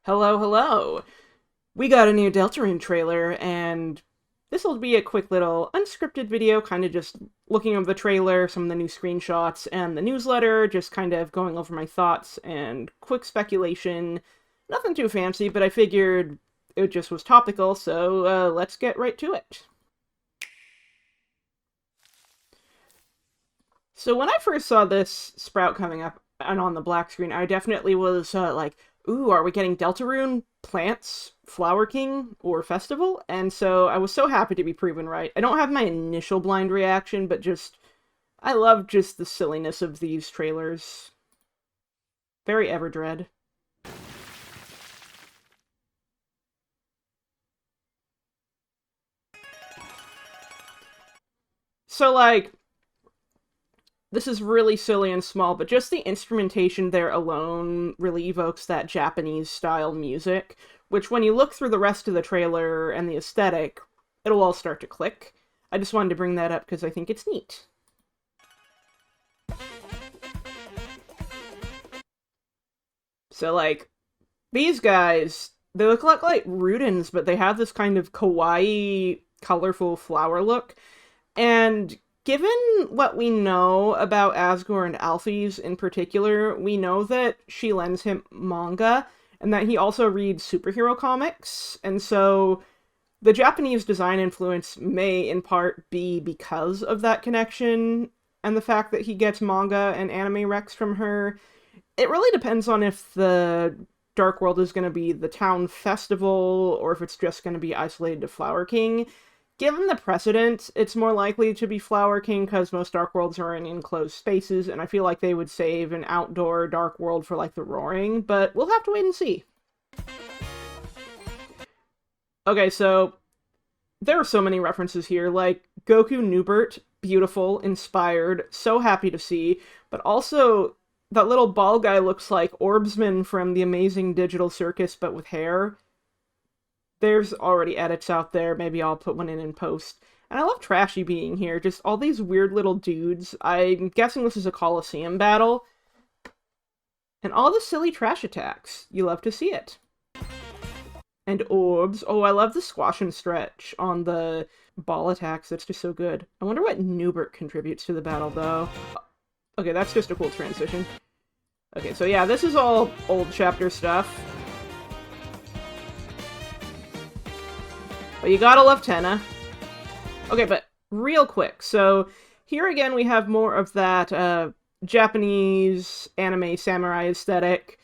Hello, hello! We got a new Deltarune trailer, and this will be a quick little unscripted video, kind of just looking over the trailer, some of the new screenshots, and the newsletter, just kind of going over my thoughts and quick speculation. Nothing too fancy, but I figured it just was topical, so let's get right to it. So when I first saw this sprout coming up and on the black screen, I definitely was like, ooh, are we getting Deltarune, Plants, Flower King, or Festival? And so I was so happy to be proven right. I don't have my initial blind reaction, but I love just the silliness of these trailers. Very Everdread. So, like, this is really silly and small, but just the instrumentation there alone really evokes that Japanese-style music, which when you look through the rest of the trailer and the aesthetic, it'll all start to click. I just wanted to bring that up because I think it's neat. So, like, these guys, they look like Rudens, but they have this kind of kawaii, colorful flower look. And given what we know about Asgore and Alphys in particular, we know that she lends him manga, and that he also reads superhero comics, and so the Japanese design influence may in part be because of that connection, and the fact that he gets manga and anime recs from her. It really depends on if the Dark World is going to be the town festival, or if it's just going to be isolated to Flower King. Given the precedent, it's more likely to be Flower King because most Dark Worlds are in enclosed spaces, and I feel like they would save an outdoor Dark World for, like, the Roaring, but we'll have to wait and see. Okay, so there are so many references here, like Goku Newbert, beautiful, inspired, so happy to see, but also that little ball guy looks like Orbsman from The Amazing Digital Circus, but with hair. There's already edits out there, maybe I'll put one in post. And I love Trashy being here, just all these weird little dudes. I'm guessing this is a Coliseum battle. And all the silly trash attacks. You love to see it. And orbs. Oh, I love the squash and stretch on the ball attacks. That's just so good. I wonder what Newbert contributes to the battle, though. Okay, that's just a cool transition. Okay, so yeah, this is all old chapter stuff. But you gotta love Tenna. Okay, but real quick, so here again we have more of that Japanese anime samurai aesthetic.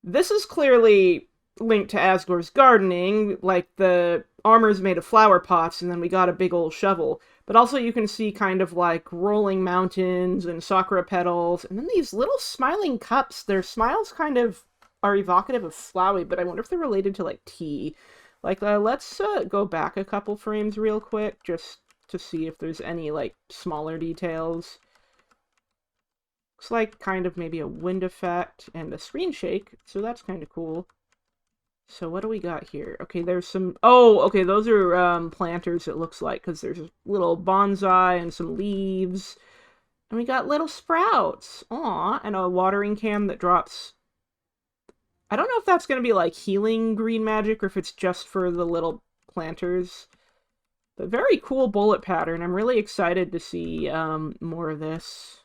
This is clearly linked to Asgore's gardening, like the armor's made of flower pots, and then we got a big old shovel. But also you can see kind of like rolling mountains and sakura petals, and then these little smiling cups. Their smiles kind of are evocative of Flowey, but I wonder if they're related to, like, tea. Like, let's go back a couple frames real quick, just to see if there's any, like, smaller details. Looks like kind of maybe a wind effect and a screen shake, so that's kind of cool. So what do we got here? Okay, there's some... Oh, okay, those are planters, it looks like, because there's a little bonsai and some leaves. And we got little sprouts. Aw, and a watering can that drops... I don't know if that's going to be, like, healing green magic, or if it's just for the little planters. But very cool bullet pattern. I'm really excited to see more of this.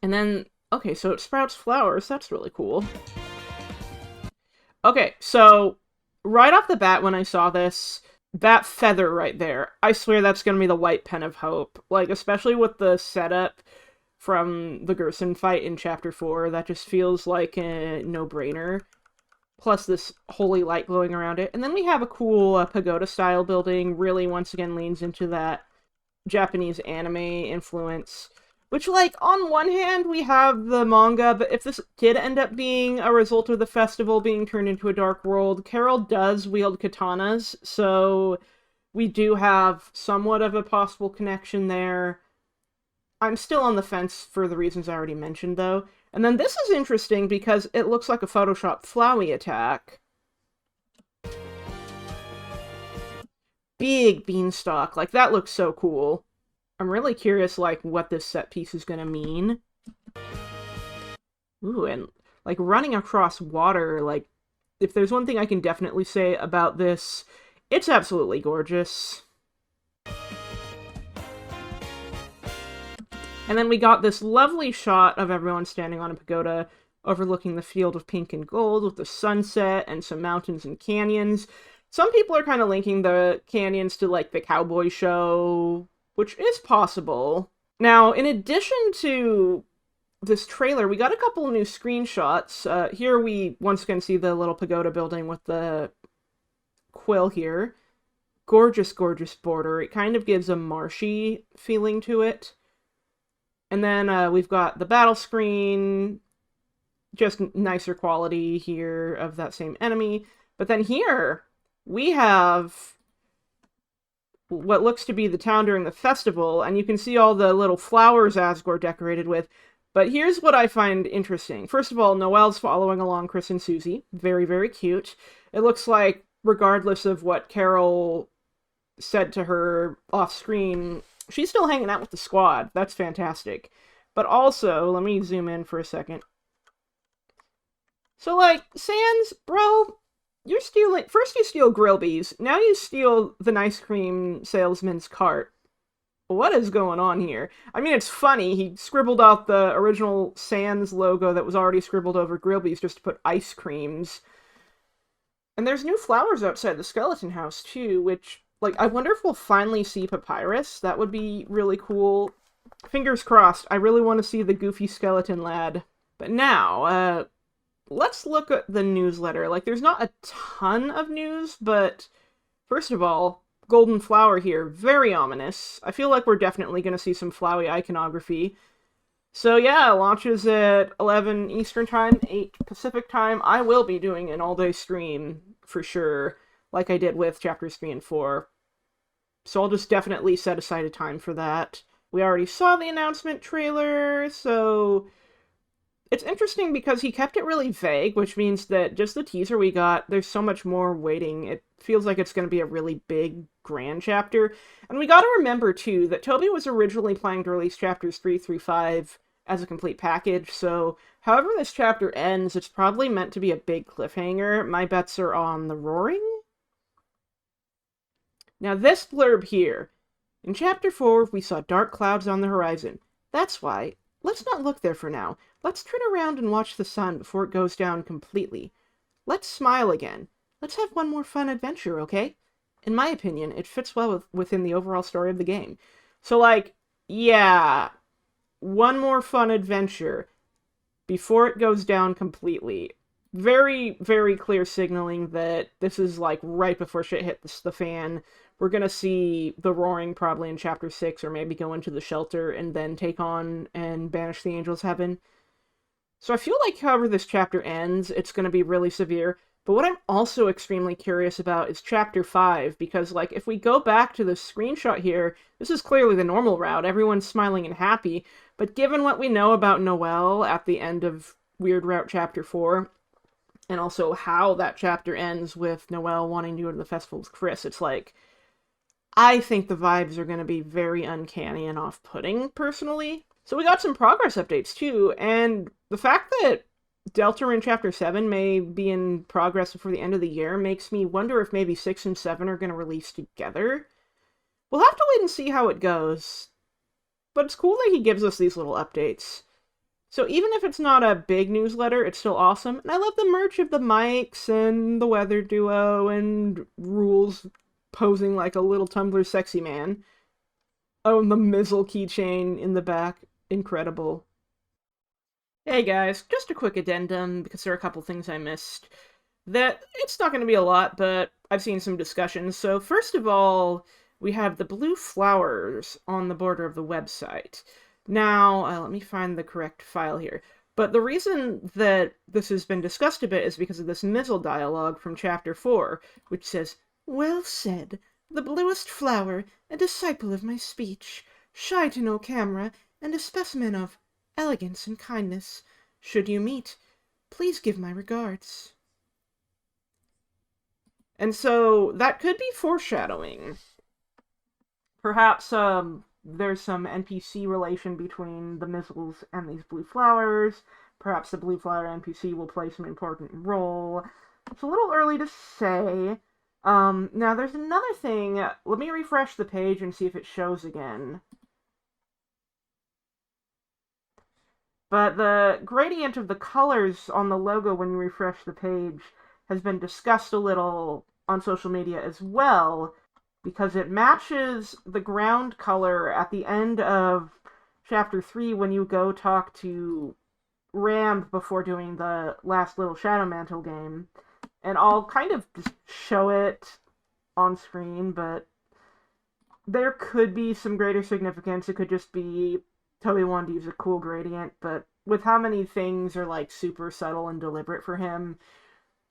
And then, okay, so it sprouts flowers. That's really cool. Okay, so right off the bat when I saw this, that feather right there, I swear that's going to be the White Pen of Hope. Like, especially with the setup from the Gerson fight in Chapter 4, that just feels like a no-brainer. Plus this holy light glowing around it. And then we have a cool pagoda-style building, really once again leans into that Japanese anime influence. Which, like, on one hand, we have the manga, but if this did end up being a result of the festival being turned into a Dark World, Carol does wield katanas, so we do have somewhat of a possible connection there. I'm still on the fence for the reasons I already mentioned, though. And then this is interesting because it looks like a Photoshop Flowey attack. Big beanstalk. Like, that looks so cool. I'm really curious, like, what this set piece is gonna mean. Ooh, and like running across water. Like, if there's one thing I can definitely say about this, it's absolutely gorgeous. And then we got this lovely shot of everyone standing on a pagoda overlooking the field of pink and gold with the sunset and some mountains and canyons. Some people are kind of linking the canyons to, like, the cowboy show, which is possible. Now, in addition to this trailer, we got a couple new screenshots. Here we once again see the little pagoda building with the quill here. Gorgeous, gorgeous border. It kind of gives a marshy feeling to it. And then we've got the battle screen, just nicer quality here of that same enemy. But then here, we have what looks to be the town during the festival, and you can see all the little flowers Asgore decorated with. But here's what I find interesting. First of all, Noelle's following along Chris and Susie. Very, very cute. It looks like, regardless of what Carol said to her off-screen, she's still hanging out with the squad. That's fantastic. But also, let me zoom in for a second. So, like, Sans, bro, you're stealing... First you steal Grillby's, now you steal the ice cream salesman's cart. What is going on here? I mean, it's funny. He scribbled out the original Sans logo that was already scribbled over Grillby's just to put ice creams. And there's new flowers outside the skeleton house, too, which... Like, I wonder if we'll finally see Papyrus. That would be really cool. Fingers crossed. I really want to see the goofy skeleton lad. But now, let's look at the newsletter. Like, there's not a ton of news, but first of all, golden flower here. Very ominous. I feel like we're definitely going to see some flowy iconography. So yeah, launches at 11 Eastern Time, 8 Pacific Time. I will be doing an all-day stream, for sure, like I did with Chapters 3 and 4. So I'll just definitely set aside a time for that. We already saw the announcement trailer, so... It's interesting because he kept it really vague, which means that just the teaser we got, there's so much more waiting. It feels like it's going to be a really big, grand chapter. And we got to remember, too, that Toby was originally planning to release Chapters 3 through 5 as a complete package, so however this chapter ends, it's probably meant to be a big cliffhanger. My bets are on the roaring? Now this blurb here. In Chapter 4, we saw dark clouds on the horizon. That's why. Let's not look there for now. Let's turn around and watch the sun before it goes down completely. Let's smile again. Let's have one more fun adventure, okay? In my opinion, it fits well within the overall story of the game. So, like, yeah, one more fun adventure before it goes down completely. Very, very clear signaling that this is, like, right before shit hits the fan. We're gonna see the Roaring probably in Chapter 6, or maybe go into the shelter and then take on and banish the Angels' Heaven. So I feel like however this chapter ends, it's gonna be really severe. But what I'm also extremely curious about is Chapter 5, because, like, if we go back to the screenshot here, this is clearly the normal route. Everyone's smiling and happy. But given what we know about Noelle at the end of Weird Route Chapter 4, and also how that chapter ends with Noelle wanting to go to the festival with Chris, it's like, I think the vibes are going to be very uncanny and off-putting, personally. So we got some progress updates, too, and the fact that Deltarune Chapter 7 may be in progress before the end of the year makes me wonder if maybe 6 and 7 are going to release together. We'll have to wait and see how it goes. But it's cool that he gives us these little updates. So even if it's not a big newsletter, it's still awesome. And I love the merch of the mics and the weather duo and Rules posing like a little Tumblr sexy man. Oh, and the Mizzle keychain in the back. Incredible. Hey guys, just a quick addendum, because there are a couple things I missed. That, it's not going to be a lot, but I've seen some discussions. So first of all, we have the blue flowers on the border of the website. Now, let me find the correct file here. But the reason that this has been discussed a bit is because of this Mizzle dialogue from Chapter 4, which says, "Well said, the bluest flower, a disciple of my speech, shy to no camera, and a specimen of elegance and kindness. Should you meet, please give my regards." And so, that could be foreshadowing. Perhaps, there's some NPC relation between the Mizzles and these blue flowers. perhaps the Blue Flower NPC will play some important role. It's a little early to say. Now there's another thing. Let me refresh the page and see if it shows again. But the gradient of the colors on the logo when you refresh the page has been discussed a little on social media as well, because it matches the ground color at the end of Chapter 3 when you go talk to Ram before doing the last little Shadow Mantle game. And I'll kind of just show it on screen, but there could be some greater significance. It could just be Toby wanted to use a cool gradient, but with how many things are like super subtle and deliberate for him,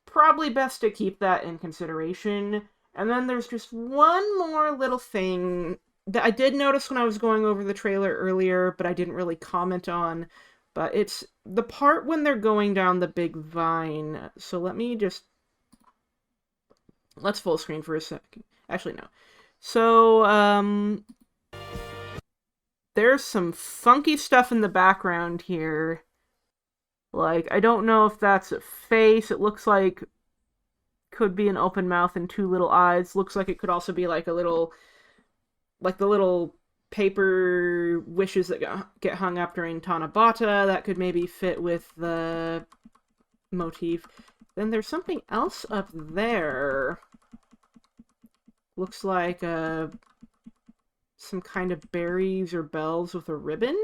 probably best to keep that in consideration. And then there's just one more little thing that I did notice when I was going over the trailer earlier, but I didn't really comment on. But it's the part when they're going down the big vine. So let's full screen for a second. Actually, no. So, there's some funky stuff in the background here. Like, I don't know if that's a face. It looks like could be an open mouth and two little eyes. Looks like it could also be like a little, like the little paper wishes that get hung up during Tanabata. That could maybe fit with the motif. Then there's something else up there. Looks like some kind of berries or bells with a ribbon.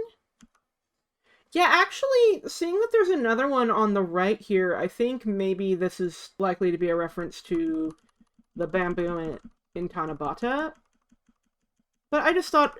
Yeah, actually, seeing that there's another one on the right here, I think maybe this is likely to be a reference to the bamboo in Tanabata. But I just thought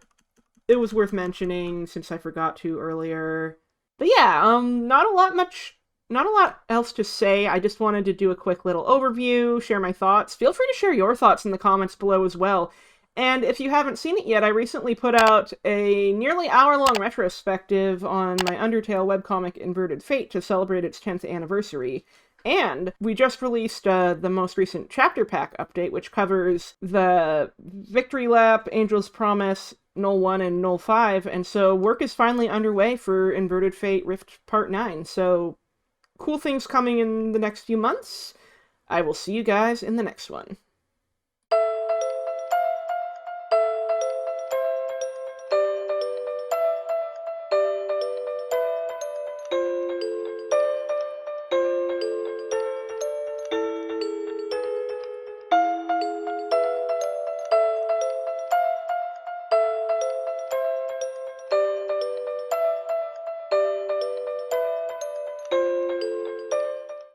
it was worth mentioning since I forgot to earlier. But yeah, not a lot else to say. I just wanted to do a quick little overview, share my thoughts. Feel free to share your thoughts in the comments below as well. And if you haven't seen it yet, I recently put out a nearly hour-long retrospective on my Undertale webcomic Inverted Fate to celebrate its 10th anniversary. And we just released the most recent chapter pack update, which covers the Victory Lap, Angel's Promise, Null 1, and Null 5, and so work is finally underway for Inverted Fate Rift Part 9, so cool things coming in the next few months. I will see you guys in the next one.